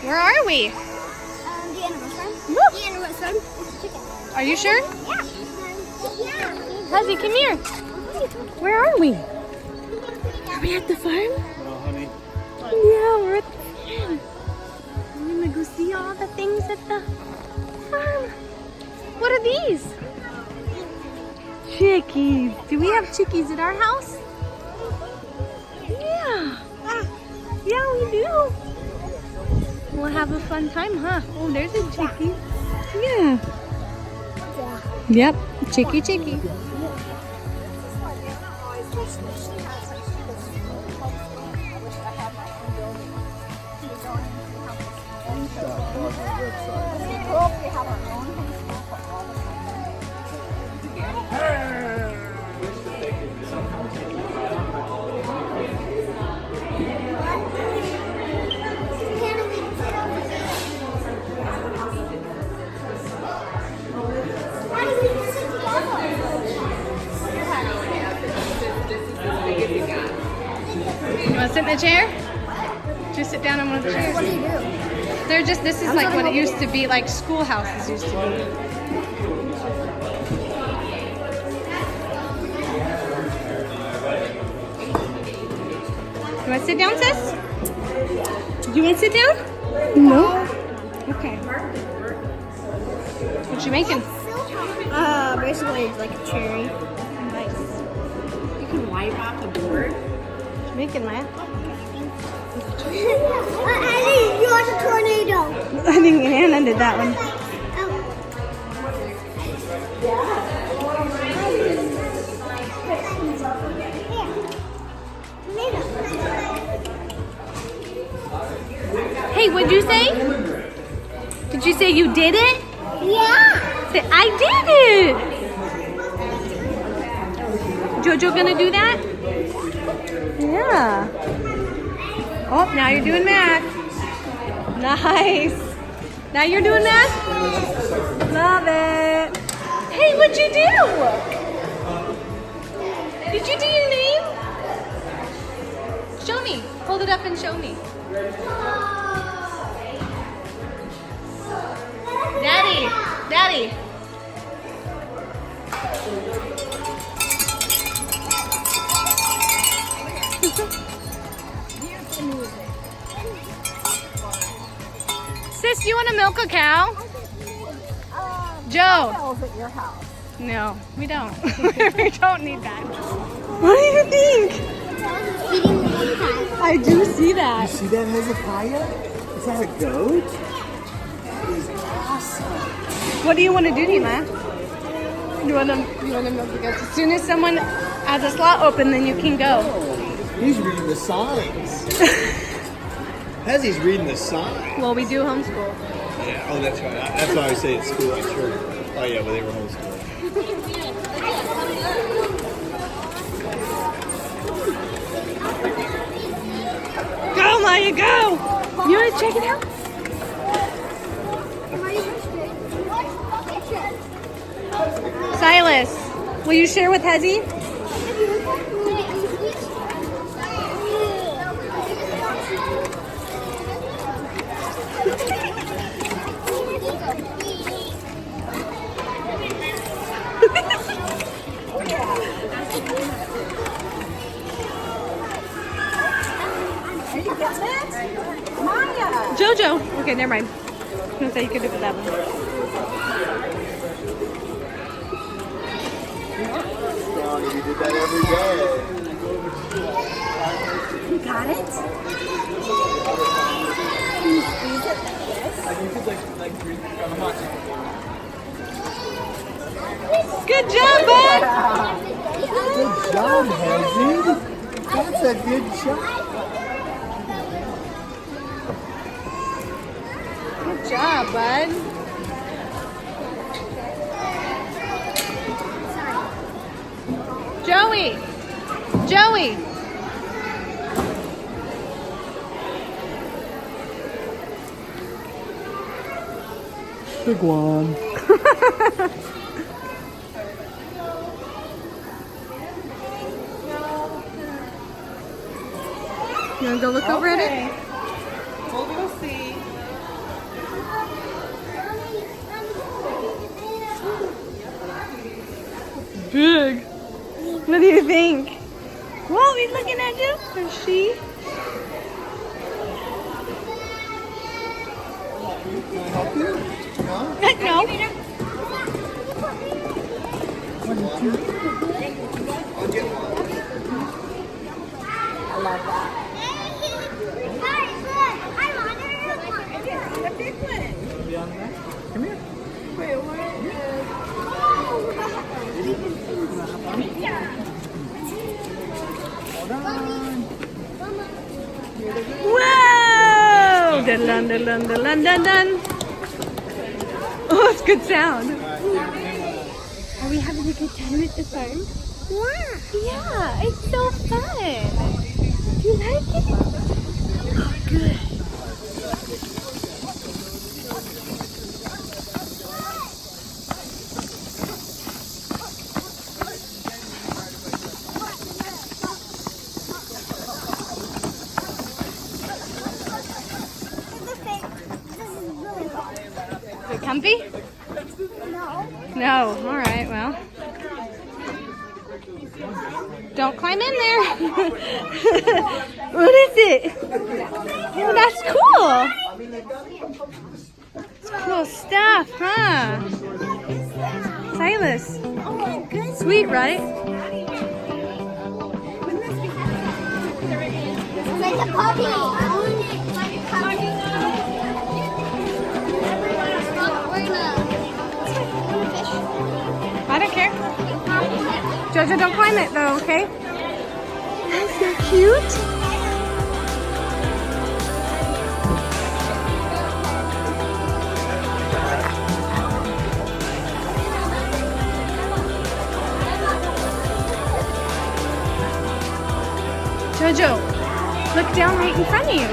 Where are we? The animal farm. Woo. The animal farm is chicken. Are you sure? Yeah. Huzzy, come here. Where are we? Are we at the farm? No, honey. Yeah, we're at the farm. I'm gonna go see all the things at the farm. What are these? Chickies. Do we have chickies at our house? Yeah. Yeah, we do. We'll have a fun time, huh? Oh, there's a chickie. Yeah. Yep, chicky chicky. You want to sit in the chair? Just sit down on one of the chairs. What do you do? They're just, this is like what it used to be, like schoolhouses used to be. You want to sit down, sis? Do you want to sit down? No. Okay. What you making? Basically it's like a cherry. Nice. You can wipe off the board. What you making, Maya? Eddie, you want a tornado? I think Hannah did that one. Hey, what'd you say? Did you say you did it? Yeah. Say, I did it! Jojo gonna do that? Yeah. Oh, now you're doing math. Nice. Now you're doing math? Love it. Hey, what'd you do? Did you do your name? Show me. Hold it up and show me. Daddy. Daddy. Sis, do you want to milk a cow? Joe. Cows at your house. No, we don't. We don't need that. What do you think? I do see that. See that Hezekiah? Is that a goat? That is awesome. What do you want to do, Nima? You want to milk the goats? As soon as someone has a slot open, then you can go. He's reading the signs. He's reading the signs. Well, we do homeschool. Yeah. Oh, that's right. That's why I say it's school at church. Oh yeah, but they were homeschooled. Go, Maya, go! You want to check it out? Silas, will you share with Hezzy? Maya! Jojo. Okay, never mind. I was gonna say you could do it with that one. You did that every day. You got it? Can you squeeze it like this? Good job, bud. Good job, Hezzy. That's a good job. Good job, bud. Joey. Joey. Big one. You want to go look over at it? We'll go see. big. What do you think? Whoa, he's looking at you. Or she? Can I help you? No? No. I'll get one. I love that. The big one. Come here. Wait, what Hold on. Whoa! Dun dun dun dun dun dun dun. Oh, it's good sound. Are we having a good time at the farm? Yeah, it's so fun. Do you like it? Oh, good. Is it comfy? No. All right, well. Don't climb in there. What is it? Oh, that's cool. It's cool stuff, huh? Silas. Sweet, right? It's like a puppy. I don't care. Jojo, don't climb it though, okay? That's so cute. Jojo, look down right in front of you.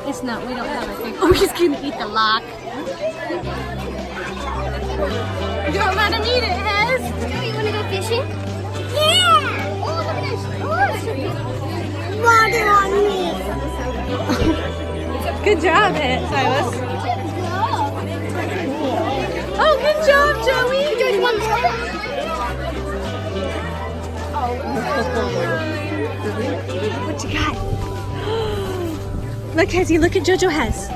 It's not, we don't have a thing. Oh, he's gonna eat the lock. Don't let him eat it, Hez. You want to go fishing? Yeah! Oh, look at this. Oh, water on me. Good job, Silas. Oh, good job, Joey. There's one more. What you got? Look, Hezzy, look at Jojo has.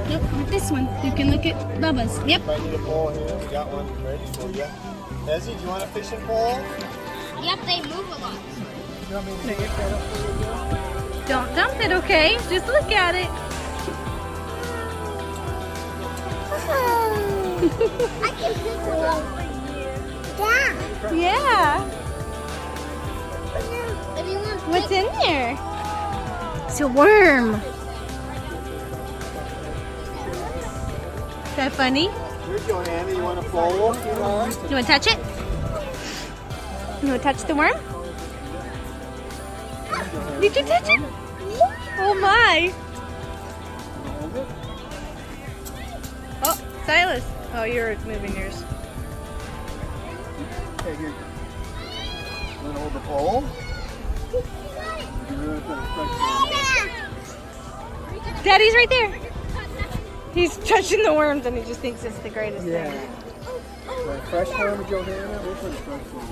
Yep, this one. You can look at Bubba's. Yep. If I need a pole here, we got one ready for you. Ezzy, do you want a fishing pole? Yep, they move a lot. You want me to pick that up for you, Joe? Don't dump it, okay? Just look at it. I can pick it up. Yeah. Yeah. If you want What's in there? It's a worm. Is that funny? Here you go, Andy. You want a pole? You want to touch it? You want to touch the worm? Did you touch it? Oh my. Oh, Silas. Oh, you're moving yours. Okay, here. You want to hold the pole? Daddy's right there. He's touching the worms and he just thinks it's the greatest thing. The fresh worm, Johanna? We'll put a fresh one on.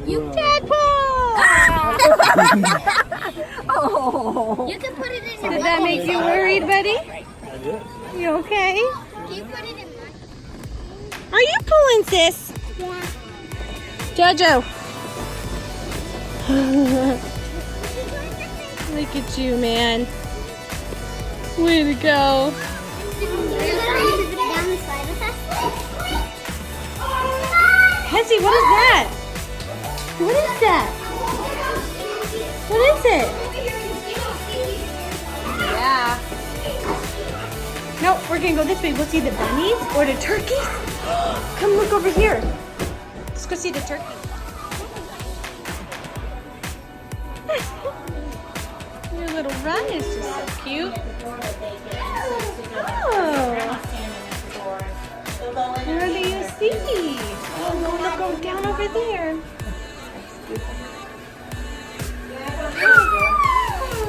You tadpole! Oh. You can put it in your Did that make you worried, buddy? I did. You okay? Can you put it in mine? Are you pulling, sis? Yeah. Jojo. Look at you, man. Way to go. Down the side of that? Hezzy, what is that? What is that? What is it? Yeah. No, we're gonna go this way. We'll see the bunnies or the turkeys. Come look over here. Let's go see the turkey. Your little run is just so cute. Oh. Where do you see? Oh, look, go down over there.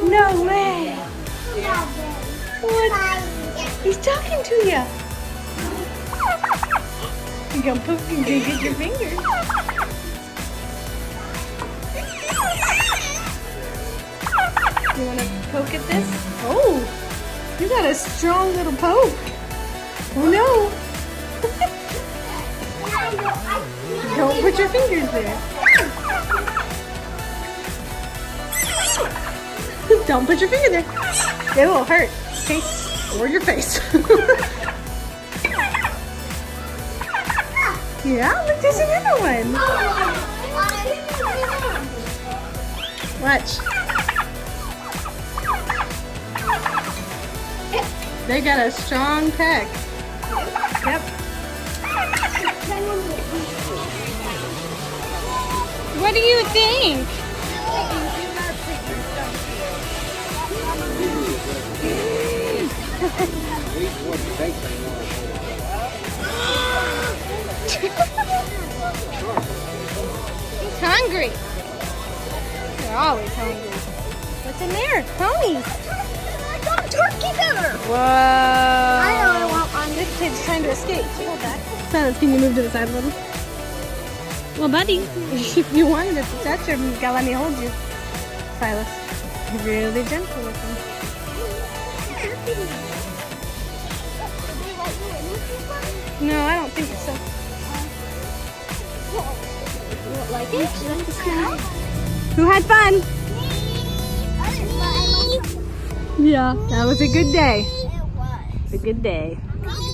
No way. What? He's talking to you. You gonna poke and get your finger. You wanna poke at this? Oh, you got a strong little poke. Oh no. Don't put your fingers there. Don't put your finger there. It will hurt. Okay? Or your face. Yeah, look, there's another one. Watch. They got a strong peck. Yep. What do you think? He's hungry. They're always hungry. What's in there? Ponies. I got a turkey dinner. Whoa. I only want one. This kid's trying to escape. Hold that. Silas, can you move to the side a little? Well, buddy, if you wanted to touch him, you gotta let me hold you. Silas, really gentle with him. No, I don't think so. Like it? Who had fun? Yeah, that was a good day. It was. It's a good day.